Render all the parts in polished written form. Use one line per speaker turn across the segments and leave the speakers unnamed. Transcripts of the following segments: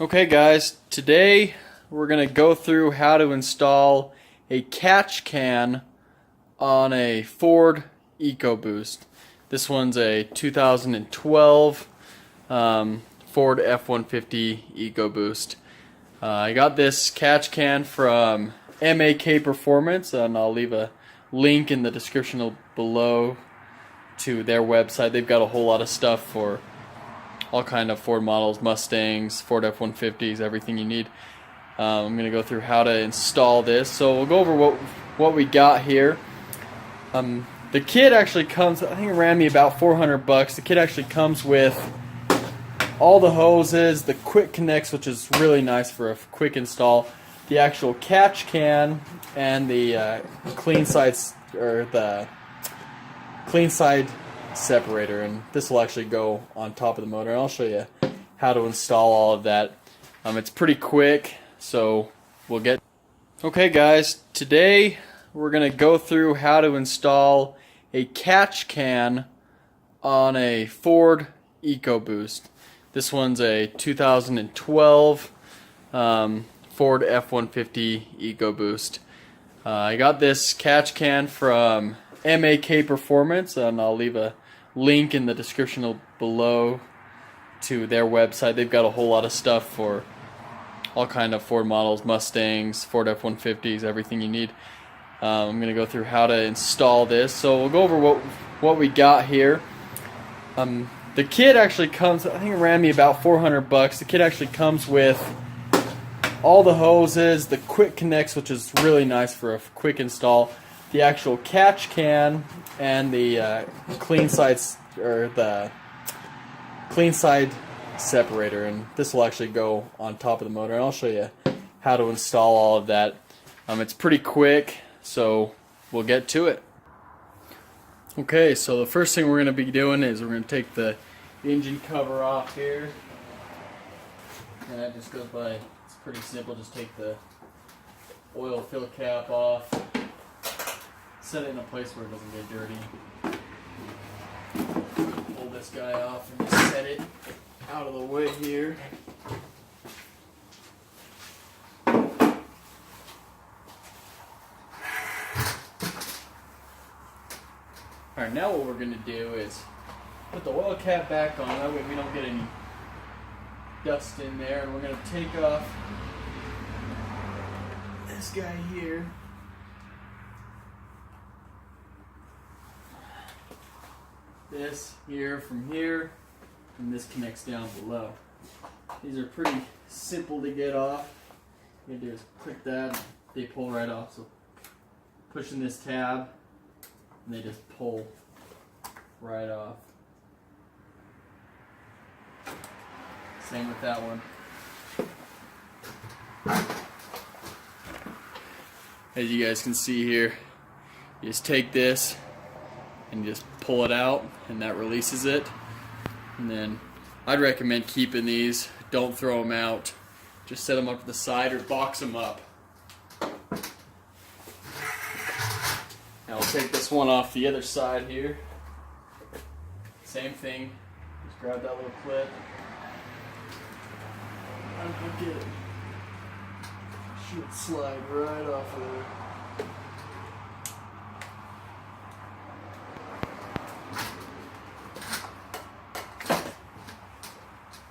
Okay guys, today we're going to go through how to install a catch can on a Ford Ecoboost. This one's a 2012 Ford F-150 Ecoboost. I got this catch can from MAK Performance, and I'll leave a link in the description below to their website. They've got a whole lot of stuff for all kind of Ford models, Mustangs, Ford F-150s, everything you need. I'm going to go through how to install this. So we'll go over what we got here. The kit actually comes, I think it ran me about $400. The kit actually comes with all the hoses, the quick connects, which is really nice for a quick install, the actual catch can, and the clean sides, or the clean side separator, and this will actually go on top of the motor, and I'll show you how to install all of that. It's pretty quick, so we'll get. Okay guys, today we're going to go through how to install a catch can on a Ford Ecoboost. This one's a 2012 Ford F-150 Ecoboost. I got this catch can from MAK Performance, and I'll leave a link in the description below to their website. They've got a whole lot of stuff for all kind of Ford models, Mustangs, Ford F-150s, everything you need. I'm going to go through how to install this. So we'll go over what we got here. The kit actually comes, I think it ran me about $400. The kit actually comes with all the hoses, the quick connects, which is really nice for a quick install, the actual catch can, and the clean sides, or the clean side separator, and this will actually go on top of the motor, and I'll show you how to install all of that. It's pretty quick, so we'll get to it. Okay, so the first thing we're going to be doing is we're going to take the engine cover off here, and that just goes by, it's pretty simple, just take the oil fill cap off, set it in a place where it doesn't get dirty, pull this guy off and just set it out of the way here. Alright, now what we're going to do is put the oil cap back on, that way we don't get any dust in there, and we're going to take off this guy here. This here from here, and this connects down below. These are pretty simple to get off. All you do is click that, they pull right off. So pushing this tab, and they just pull right off. Same with that one. As you guys can see here, you just take this and you just pull it out, and that releases it. And then I'd recommend keeping these. Don't throw them out. Just set them up to the side or box them up. Now I'll take this one off the other side here. Same thing. Just grab that little clip. Unhook it. Should slide right off of there.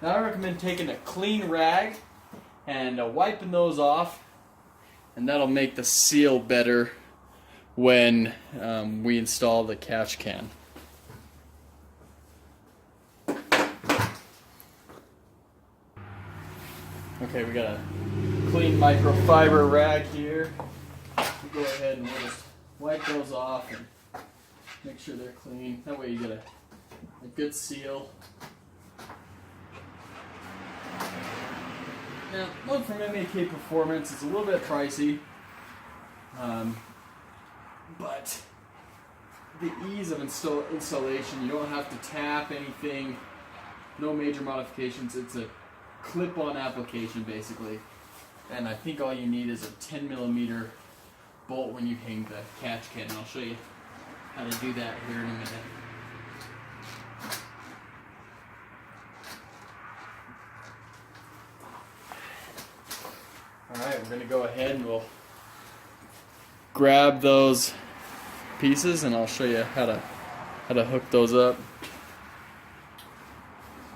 Now I recommend taking a clean rag and wiping those off, and that'll make the seal better when we install the catch can. Okay, we got a clean microfiber rag here. We'll go ahead and we'll just wipe those off and make sure they're clean. That way you get a good seal. Now, one from MAK Performance, it's a little bit pricey, but the ease of installation, you don't have to tap anything, no major modifications. It's a clip-on application basically, and I think all you need is a 10mm bolt when you hang the catch can, and I'll show you how to do that here in a minute. we're going to go ahead and we'll grab those pieces and I'll show you how to hook those up.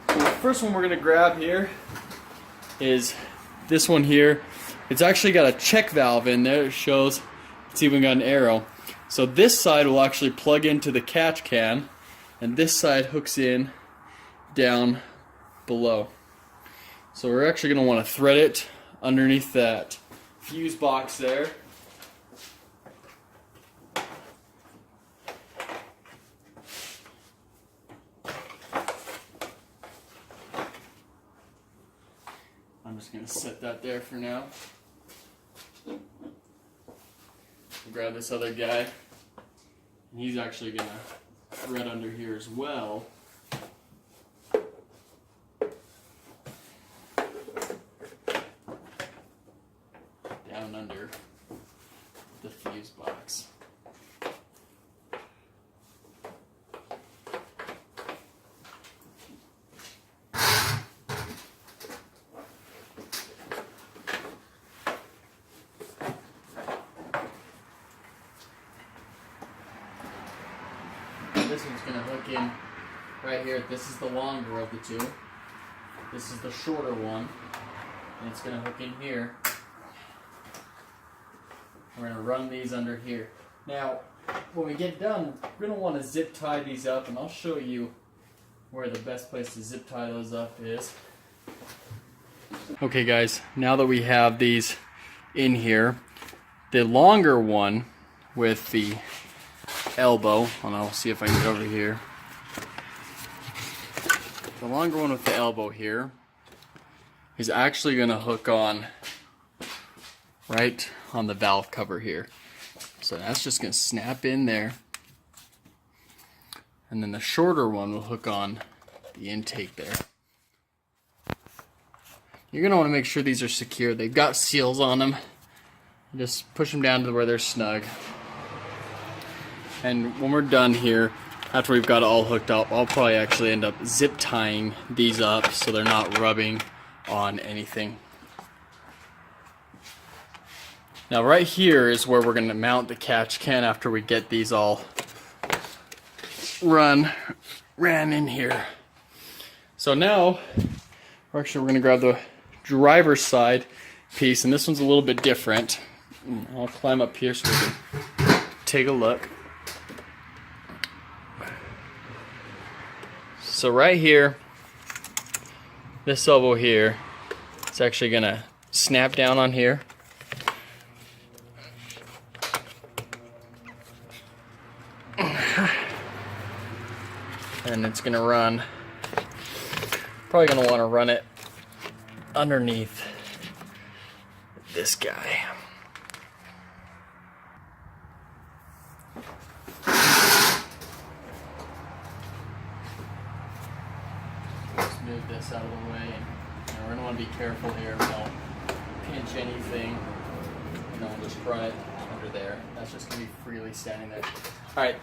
So the first one we're going to grab here is this one here. It's actually got a check valve in there. It shows it's even got an arrow. So this side will actually plug into the catch can, and this side hooks in down below. So we're actually going to want to thread it underneath that fuse box there. I'm just going to set that there for now. Grab this other guy, and he's actually going to thread under here as well. Down under the fuse box. This one's going to hook in right here. This is the longer of the two. This is the shorter one. And it's going to hook in here. We're going to run these under here. Now, when we get done, we're going to want to zip tie these up, and I'll show you where the best place to zip tie those up is. Okay guys, now that we have these in here, the longer one with the elbow, and I'll see if I can get over here. The longer one with the elbow here is actually going to hook on right on the valve cover here. So that's just going to snap in there. And then the shorter one will hook on the intake there. You're going to want to make sure these are secure. They've got seals on them. Just push them down to where they're snug. And when we're done here, after we've got it all hooked up, I'll probably actually end up zip tying these up so they're not rubbing on anything. Now right here is where we're going to mount the catch can after we get these all ran in here. So now we're going to grab the driver's side piece, and this one's a little bit different. I'll climb up here so we can take a look. So right here, this elbow here, it's actually going to snap down on here. And it's going to run, probably going to want to run it underneath this guy. Let's move this out of the way, and we're going to want to be careful here. We don't pinch anything, and then we'll just run it under there. That's just going to be freely standing there. Alright.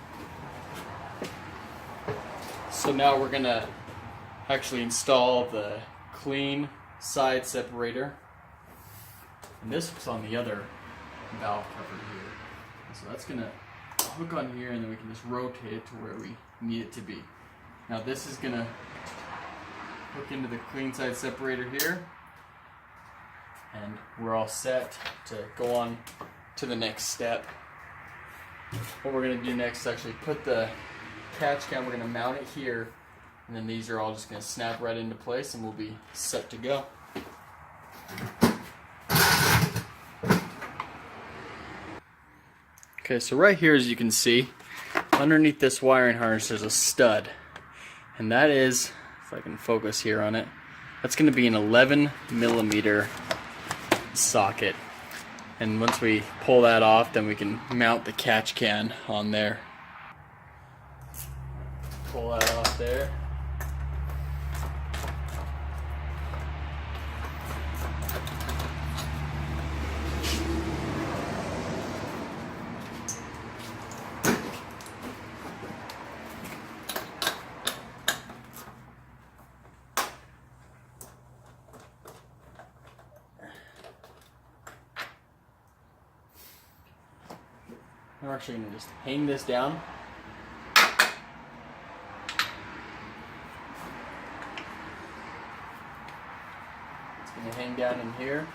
So now we're going to actually install the clean side separator. And this is on the other valve cover here. So that's going to hook on here, and then we can just rotate it to where we need it to be. Now this is going to hook into the clean side separator here. And we're all set to go on to the next step. What we're going to do next is actually put the catch can, we're going to mount it here, and then these are all just going to snap right into place, and we'll be set to go. Okay, so right here, as you can see, underneath this wiring harness there's a stud, and that is, if I can focus here on it, that's going to be an 11mm socket. And once we pull that off, then we can mount the catch can on there. Pull that off there. we're actually going to just hang this down. It's going to hang down in here.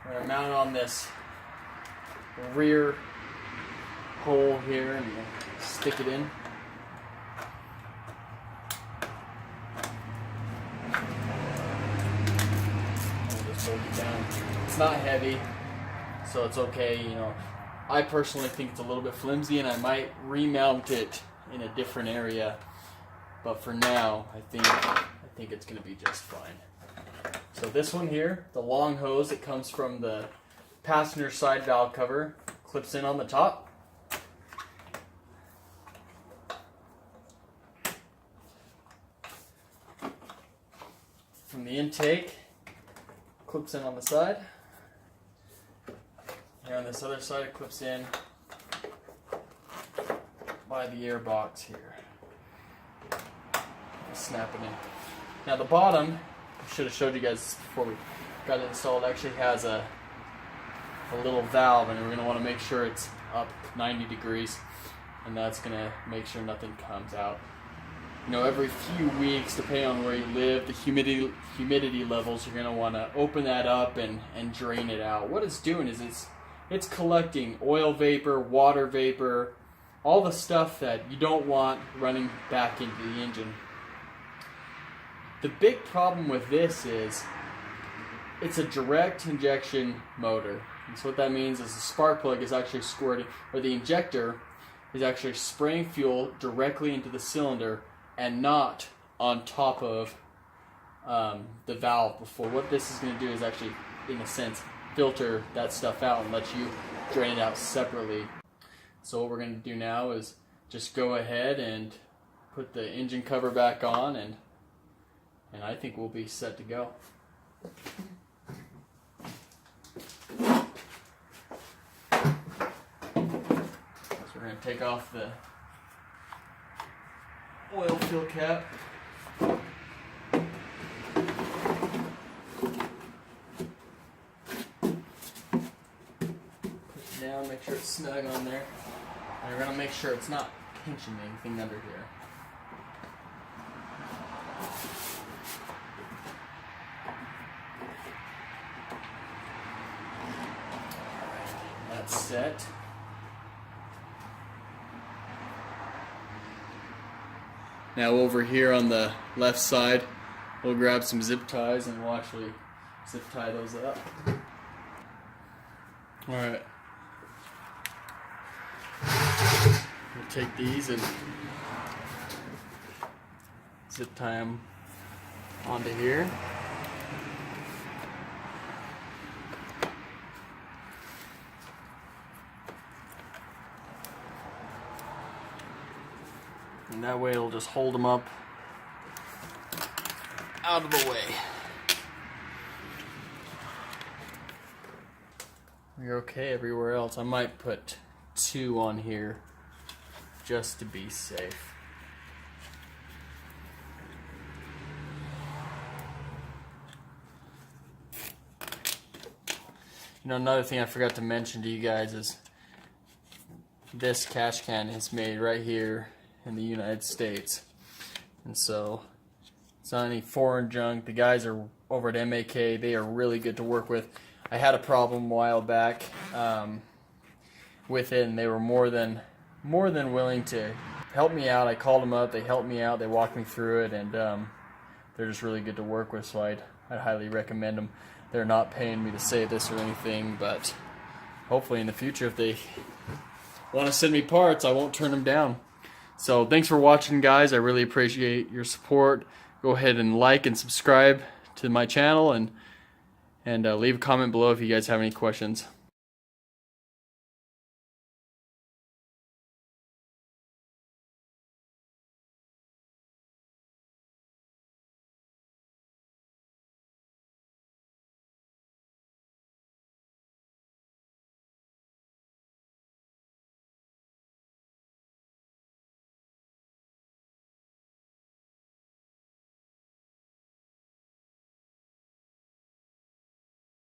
I'm going to mount it on this rear hole here and stick it in. I'll just hold it down. It's not heavy, so it's okay. You know, I personally think it's a little bit flimsy, and I might remount it in a different area. But for now, I think it's going to be just fine. So this one here, the long hose that comes from the passenger side valve cover, clips in on the top. From the intake, clips in on the side. Here on this other side, it clips in by the air box here. Snap it in. Now the bottom, I should have showed you guys before we got it installed, actually has a little valve, and we're going to want to make sure it's up 90 degrees, and that's going to make sure nothing comes out. You know, every few weeks, depending on where you live, the humidity levels, you're going to want to open that up and drain it out. What it's doing is it's collecting oil vapor, water vapor, all the stuff that you don't want running back into the engine. The big problem with this is it's a direct injection motor. And so what that means is the spark plug is actually squirting, or the injector is actually spraying fuel directly into the cylinder and not on top of the valve before. What this is going to do is actually, in a sense, filter that stuff out and let you drain it out separately. So what we're going to do now is just go ahead and put the engine cover back on, and I think we'll be set to go. So we're going to take off the oil fill cap. Push it down, make sure it's snug on there. And we're going to make sure it's not pinching anything under here. That's set. Now over here on the left side, we'll grab some zip ties and we'll actually zip tie those up. Alright. We'll take these and zip tie them onto here. And that way it'll just hold them up out of the way. You're okay everywhere else. I might put 2 on here just to be safe. You know, another thing I forgot to mention to you guys is this catch can is made right here in the United States, and so it's not any foreign junk. The guys are over at MAK. They are really good to work with. I had a problem a while back with it, and they were more than willing to help me out. I called them up, they helped me out, they walked me through it, and they're just really good to work with, so I'd highly recommend them. They're not paying me to say this or anything, but hopefully in the future, if they want to send me parts, I won't turn them down. So thanks for watching, guys. I really appreciate your support. Go ahead and like and subscribe to my channel, and leave a comment below if you guys have any questions.